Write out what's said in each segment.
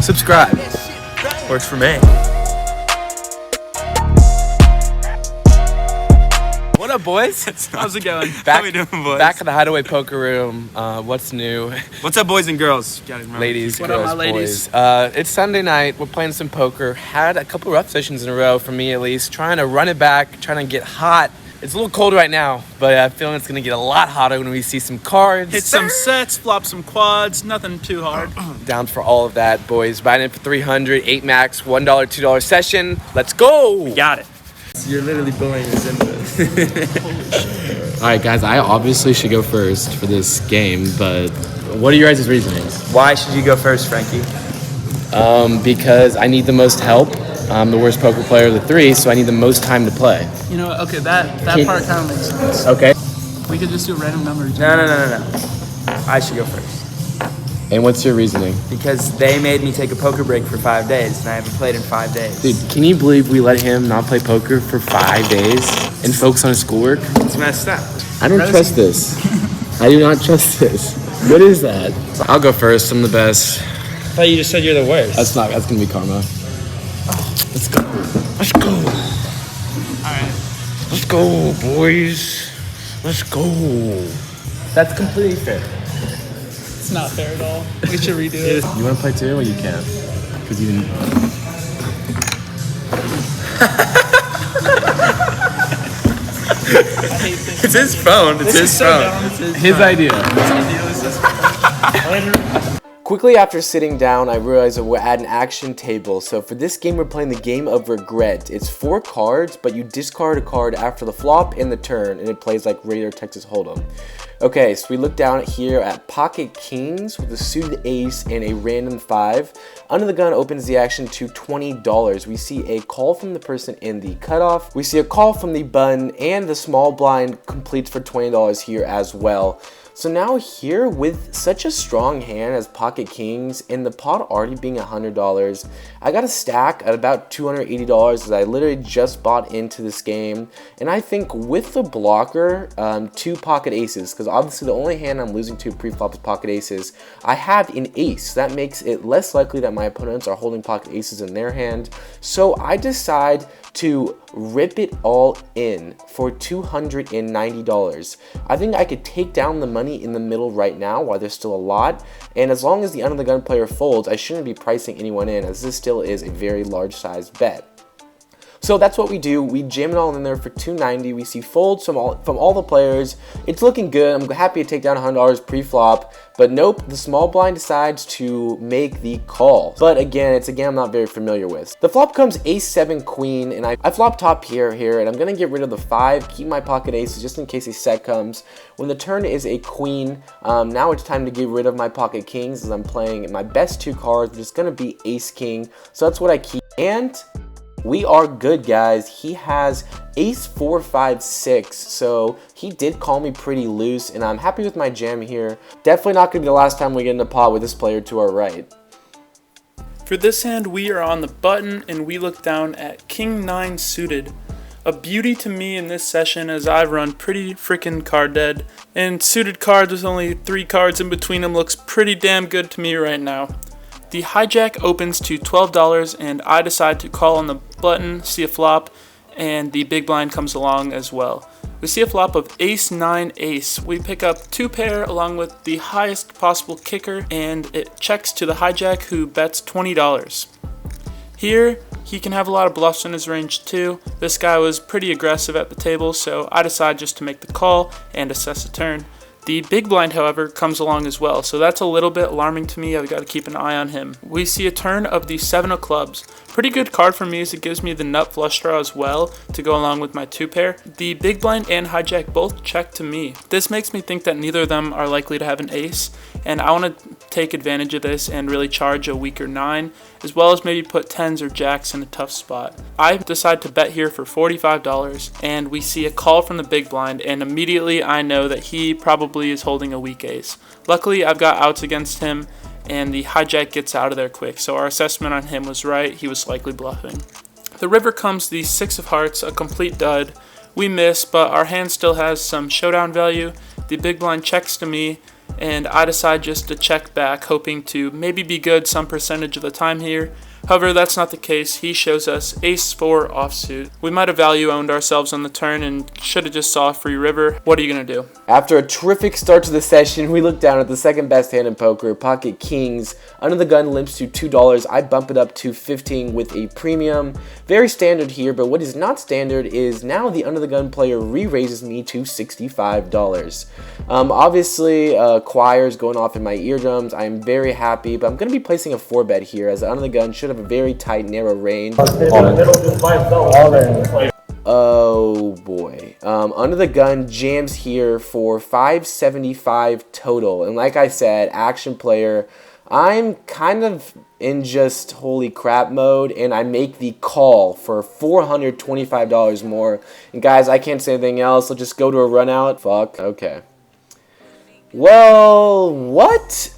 subscribe. Works for me. What up, boys? How's it going? Back, How we doing, boys? Back in the Hideaway poker room. What's new? What's up, boys and girls? Ladies, what girls, up, my ladies? boys. It's Sunday night. We're playing some poker. Had a couple rough sessions in a row, for me at least. Trying to run it back, trying to get hot. It's a little cold right now, but I'm feeling it's going to get a lot hotter when we see some cards. Hit some sets, flop some quads, nothing too hard. Down for all of that, boys. Buying it for 300, 8 max, $1, $2 session. Let's go! We got it. You're literally bullying us into this. All right, guys, I obviously should go first for this game, but what are your guys' reasonings? Why should you go first, Frankie? Because I need the most help. I'm the worst poker player of the three, so I need the most time to play. You know, okay, that part kind of makes sense. Okay. We could just do random numbers. No. I should go first. And what's your reasoning? Because they made me take a poker break for 5 days, and I haven't played in 5 days. Dude, can you believe we let him not play poker for 5 days and focus on his schoolwork? It's messed up. I don't trust this. I do not trust this. What is that? I'll go first. I'm the best. I thought you just said you're the worst. That's gonna be karma. Let's go. Let's go. Alright. Let's go, boys. Let's go. That's completely fair. It's not fair at all. We should redo it. You want to play too, or you can't? Because you didn't. I hate this. It's his phone. It's his So phone. dumb. It's His idea. Quickly after sitting down, I realized that we're at an action table. So for this game, we're playing the game of regret. It's 4 cards, but you discard a card after the flop and the turn, and it plays like regular Texas Hold'em. Okay, so we look down here at pocket kings with a suited ace and a random 5. Under the gun opens the action to $20. We see a call from the person in the cutoff. We see a call from the button, and the small blind completes for $20 here as well. So now here, with such a strong hand as pocket kings and the pot already being $100, I got a stack at about $280 as I literally just bought into this game. And I think with the blocker, 2 pocket aces, because obviously the only hand I'm losing to pre-flop is pocket aces, I have an ace. That makes it less likely that my opponents are holding pocket aces in their hand. So I decide to rip it all in for $290. I think I could take down the money in the middle right now while there's still a lot, and as long as the under the gun player folds, I shouldn't be pricing anyone in, as this still is a very large size bet. So that's what we do. We jam it all in there for $290. We see folds from all the players. It's looking good. I'm happy to take down $100 pre-flop, but nope, the small blind decides to make the call. But again, it's a game I'm not very familiar with. The flop comes ace-7 queen, and I flop top here, and I'm gonna get rid of the 5, keep my pocket aces just in case a set comes. When the turn is a queen, now it's time to get rid of my pocket kings as I'm playing my best 2 cards, which is gonna be ace-king. So that's what I keep. And we are good, guys. He has ace 4, 5, 6, so he did call me pretty loose, and I'm happy with my jam here. Definitely not going to be the last time we get in the pot with this player to our right. For this hand, we are on the button, and we look down at King 9 suited. A beauty to me in this session, as I've run pretty freaking card dead, and suited cards with only 3 cards in between them looks pretty damn good to me right now. The hijack opens to $12, and I decide to call on the button, see a flop, and the big blind comes along as well. We see a flop of ace-9 ace. We pick up 2 pair along with the highest possible kicker, and it checks to the hijack, who bets $20. Here, he can have a lot of bluffs in his range too. This guy was pretty aggressive at the table, so I decide just to make the call and assess a turn. The big blind, however, comes along as well, so that's a little bit alarming to me. I've got to keep an eye on him. We see a turn of the 7 of clubs. Pretty good card for me, as it gives me the nut flush draw as well to go along with my 2 pair. The big blind and hijack both check to me. This makes me think that neither of them are likely to have an ace, and I want to take advantage of this and really charge a weaker 9, as well as maybe put 10s or jacks in a tough spot. I decide to bet here for $45, and we see a call from the big blind, and immediately I know that he probably is holding a weak ace. Luckily, I've got outs against him, and the hijack gets out of there quick, so our assessment on him was right. He was likely bluffing. The river comes the 6 of hearts, a complete dud. We miss, but our hand still has some showdown value. The big blind checks to me, and I decide just to check back, hoping to maybe be good some percentage of the time here. However, that's not the case. He shows us ace-4 offsuit. We might have value owned ourselves on the turn and should have just saw a free river. What are you going to do? After a terrific start to the session, we look down at the second best hand in poker, pocket kings. Under the gun limps to $2. I bump it up to 15 with a premium. Very standard here, but what is not standard is now the under the gun player re-raises me to $65. Obviously, choirs going off in my eardrums. I am very happy, but I'm going to be placing a 4-bet here as the under the gun should have a very tight, narrow range. Oh boy. Under the gun jams here for 575 total. And like I said, action player, I'm kind of in just holy crap mode, and I make the call for $425 more. And guys, I can't say anything else. Let's just go to a run out. Fuck. Okay. Well, what?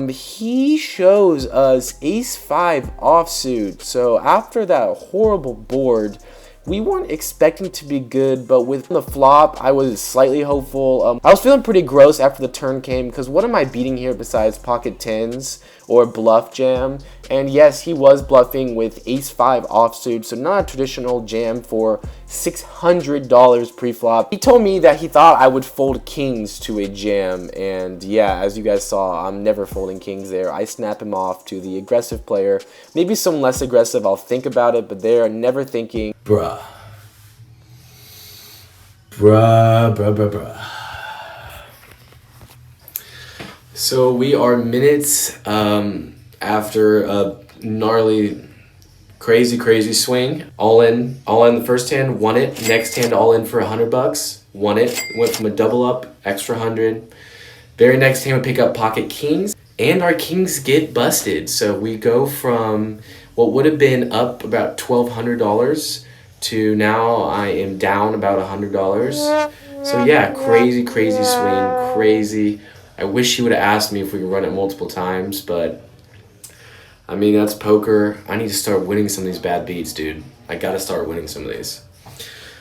He shows us ace-5 offsuit. So after that horrible board, we weren't expecting to be good, but with the flop, I was slightly hopeful. I was feeling pretty gross after the turn came, because what am I beating here besides pocket 10s or bluff jam? And yes, he was bluffing with ace-5 offsuit, so not a traditional jam for $600 pre-flop. He told me that he thought I would fold kings to a jam, and yeah, as you guys saw, I'm never folding kings there. I snap him off to the aggressive player. Maybe some less aggressive, I'll think about it, but they're never thinking. Bruh. So we are minutes after a gnarly, crazy swing. All in the first hand, won it. Next hand, all in for $100, won it. Went from a double up, extra 100. Very next hand, we pick up pocket kings, and our kings get busted. So we go from what would have been up about $1,200 to now I am down about $100. So yeah, crazy swing, crazy. I wish he would have asked me if we could run it multiple times, but I mean, that's poker. I need to start winning some of these bad beats, dude. I gotta start winning some of these.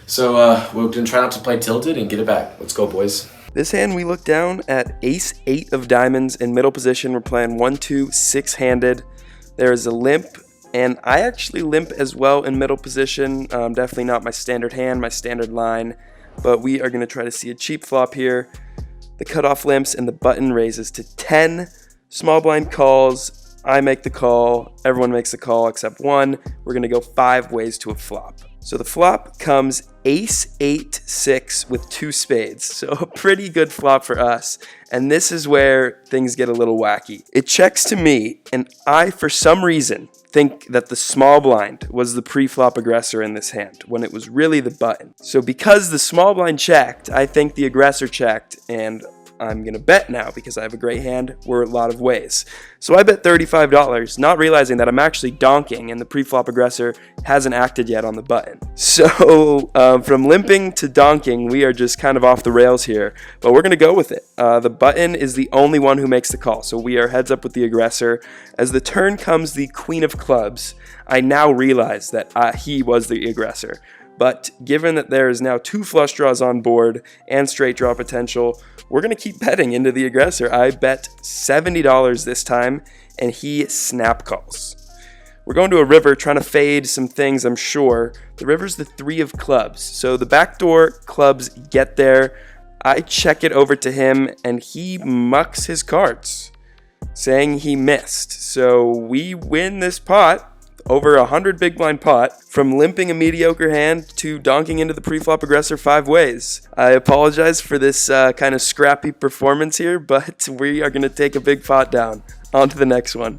So we're gonna try not to play tilted and get it back. Let's go, boys. This hand, we look down at ace-8 of diamonds in middle position. We're playing 1-2 6-handed. There is a limp, and I actually limp as well in middle position. Definitely not my standard hand, my standard line, but we are going to try to see a cheap flop here. The cutoff limps and the button raises to 10. Small blind calls. I make the call. Everyone makes the call except one. We're going to go 5 ways to a flop. So the flop comes ace-8-6 with 2 spades. So a pretty good flop for us. And this is where things get a little wacky. It checks to me, and I, for some reason, think that the small blind was the pre-flop aggressor in this hand, when it was really the button. So because the small blind checked, I think the aggressor checked, and I'm going to bet now because I have a great hand. We're a lot of ways. So I bet $35, not realizing that I'm actually donking and the pre-flop aggressor hasn't acted yet on the button. So from limping to donking, we are just kind of off the rails here, but we're going to go with it. The button is the only one who makes the call, so we are heads up with the aggressor. As the turn comes the queen of clubs, I now realize that he was the aggressor. But given that there is now 2 flush draws on board and straight draw potential, we're going to keep betting into the aggressor. I bet $70 this time, and he snap calls. We're going to a river, trying to fade some things, I'm sure. The river's the 3 of clubs, so the backdoor clubs get there. I check it over to him, and he mucks his cards, saying he missed. So we win this pot. Over 100 big blind pot, from limping a mediocre hand to donking into the pre-flop aggressor 5 ways. I apologize for this kind of scrappy performance here, but we are going to take a big pot down. On to the next one.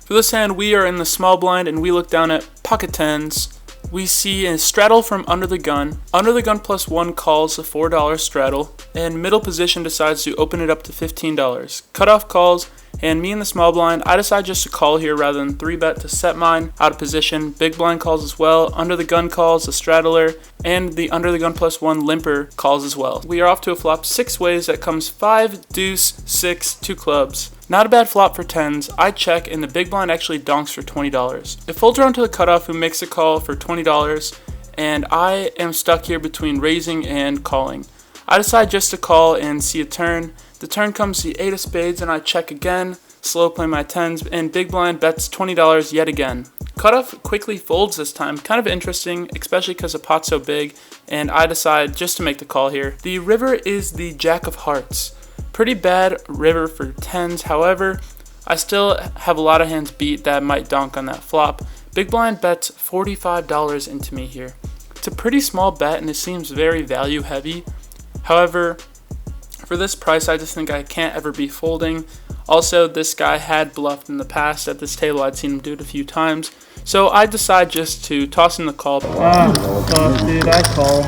For this hand, we are in the small blind and we look down at pocket 10s. We see a straddle from under the gun. Under the gun plus 1 calls a $4 straddle, and middle position decides to open it up to $15. Cutoff calls, and me in the small blind, I decide just to call here rather than 3-bet to set mine out of position. Big blind calls as well. Under the gun calls a straddler, and the under the gun plus 1 limper calls as well. We are off to a flop 6 ways that comes 5, deuce, 6, 2 clubs. Not a bad flop for 10s. I check, and the big blind actually donks for $20. It folds around to the cutoff, who makes a call for $20, and I am stuck here between raising and calling. I decide just to call and see a turn. The turn comes the 8 of spades and I check again, slow play my 10s, and big blind bets $20 yet again. Cutoff quickly folds this time, kind of interesting, especially because the pot's so big, and I decide just to make the call here. The river is the Jack of Hearts. Pretty bad river for 10s, however, I still have a lot of hands beat that might donk on that flop. Big blind bets $45 into me here. It's a pretty small bet and it seems very value heavy. However, for this price, I just think I can't ever be folding. Also, this guy had bluffed in the past at this table. I'd seen him do it a few times. So I decide just to toss in the call. Dude, I call.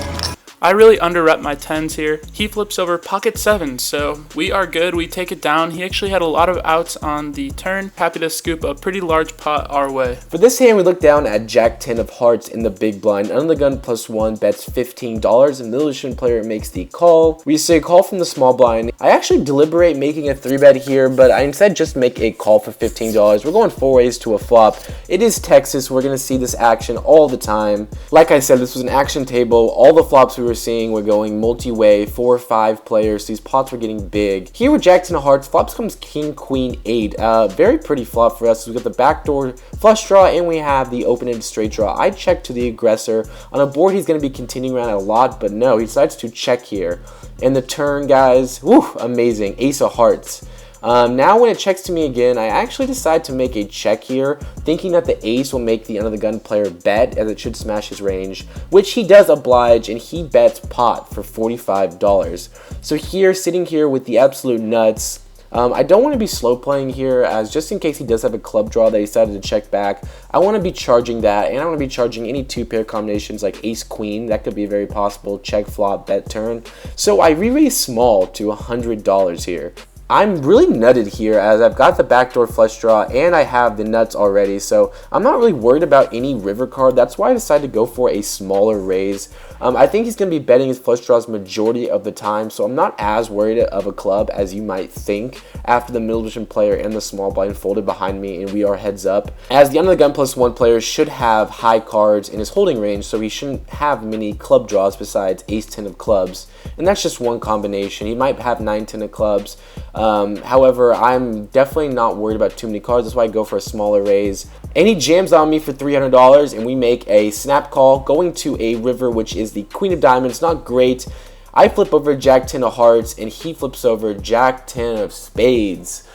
I really under-rep my 10s here. He flips over pocket 7s, so we are good. We take it down. He actually had a lot of outs on the turn. Happy to scoop a pretty large pot our way. For this hand, we look down at Jack 10 of hearts in the big blind. Under the gun +1 bets $15, and the illusion player makes the call. We say call from the small blind. I actually deliberate making a 3-bet here, but I instead just make a call for $15. We're going 4 ways to a flop. It is Texas. We're going to see this action all the time. Like I said, this was an action table. All the flops we were seeing were going multi-way, 4 or 5 players. These pots were getting big. Here with Jack 10 of hearts, flops comes King, Queen, 8. Very pretty flop for us. We got the backdoor flush draw and we have the open-ended straight draw. I check to the aggressor. On a board, he's going to be continuing around a lot, but no, he decides to check here. And the turn, guys, woo, amazing. Ace of hearts. Now when it checks to me again, I actually decide to make a check here, thinking that the ace will make the under the gun player bet, as it should smash his range, which he does oblige, and he bets pot for $45. So here, sitting here with the absolute nuts, I don't want to be slow playing here, as just in case he does have a club draw that he decided to check back, I want to be charging that, and I want to be charging any 2-pair combinations like ace queen. That could be a very possible check flop bet turn. So I re-raise small to $100 here. I'm really nutted here, as I've got the backdoor flush draw and I have the nuts already, so I'm not really worried about any river card. That's why I decided to go for a smaller raise. I think he's going to be betting his flush draws majority of the time, so I'm not as worried of a club as you might think after the middle position player and the small blind folded behind me and we are heads up. As the under the gun +1 player should have high cards in his holding range, so he shouldn't have many club draws besides ace 10 of clubs, and that's just one combination. He might have 9-10 of clubs. However, I'm definitely not worried about too many cards. That's why I go for a smaller raise. And he jams on me for $300, and we make a snap call going to a river, which is the Queen of Diamonds. Not great. I flip over Jack 10 of hearts, and he flips over Jack 10 of spades.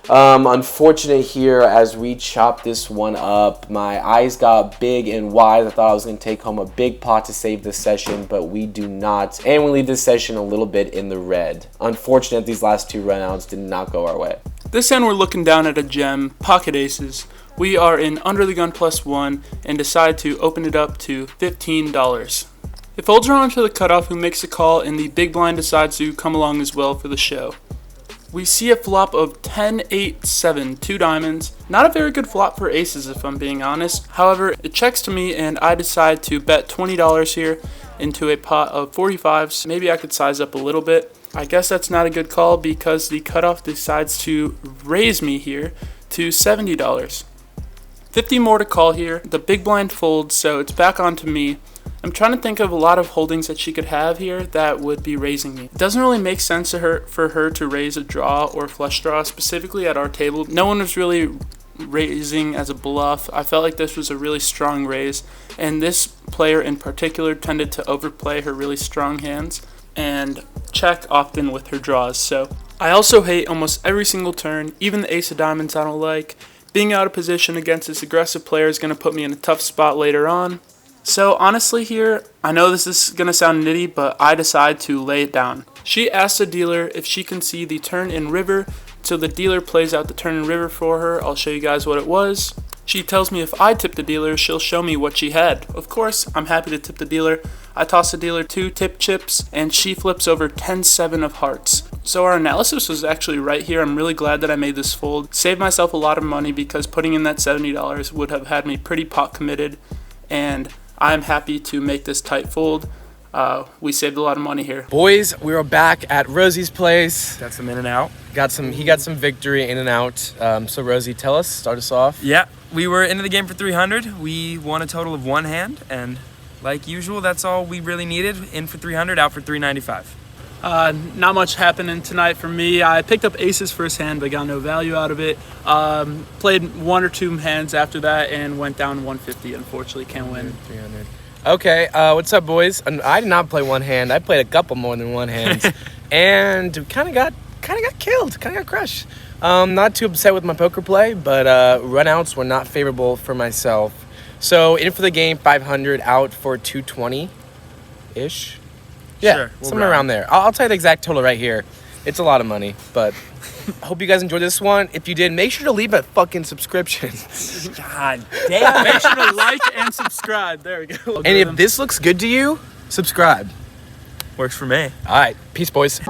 Unfortunate here as we chop this one up. My eyes got big and wide. I thought I was going to take home a big pot to save this session, but we do not. And we leave this session a little bit in the red. Unfortunate these last 2 runouts did not go our way. This end we're looking down at a gem, pocket aces. We are in under the gun +1 and decide to open it up to $15. It folds around to the cutoff, who makes a call, and the big blind decides to come along as well for the show. We see a flop of 10, 8, 7, 2 diamonds. Not a very good flop for aces if I'm being honest. However, it checks to me and I decide to bet $20 here into a pot of 45s. Maybe I could size up a little bit. I guess that's not a good call because the cutoff decides to raise me here to $70. 50 more to call here. The big blind folds, so it's back onto me. I'm trying to think of a lot of holdings that she could have here that would be raising me. It doesn't really make sense for her to raise a draw or flush draw, specifically at our table. No one was really raising as a bluff. I felt like this was a really strong raise, and this player in particular tended to overplay her really strong hands and check often with her draws. So I also hate almost every single turn, even the ace of diamonds I don't like. Being out of position against this aggressive player is going to put me in a tough spot later on. So honestly here, I know this is going to sound nitty, but I decide to lay it down. She asks the dealer if she can see the turn in river, so the dealer plays out the turn in river for her. I'll show you guys what it was. She tells me if I tip the dealer, she'll show me what she had. Of course, I'm happy to tip the dealer. I toss the dealer 2 tip chips, and she flips over 10-7 of hearts. So our analysis was actually right here. I'm really glad that I made this fold. Saved myself a lot of money because putting in that $70 would have had me pretty pot committed, and I'm happy to make this tight fold. We saved a lot of money here. Boys, we are back at Rosie's place. Got some in and out. He got some victory in and out. So Rosie, start us off. Yeah, we were into the game for 300. We won a total of 1 hand, and like usual, that's all we really needed. In for 300, out for 395. Not much happening tonight for me. I picked up aces first hand, but got no value out of it. Played 1 or 2 hands after that and went down 150. Unfortunately, can't win. 300. Okay, what's up, boys? I did not play one hand. I played a couple more than one hands, and kind of got killed. Kind of got crushed. Not too upset with my poker play, but runouts were not favorable for myself. So in for the game, 500, out for 220-ish. Yeah, Sure, we'll somewhere around there. I'll tell you the exact total right here. It's a lot of money, but I hope you guys enjoyed this one. If you did, make sure to leave a fucking subscription. God damn. Make sure to like and subscribe. There we go. And if this looks good to you, subscribe. Works for me. All right, peace, boys.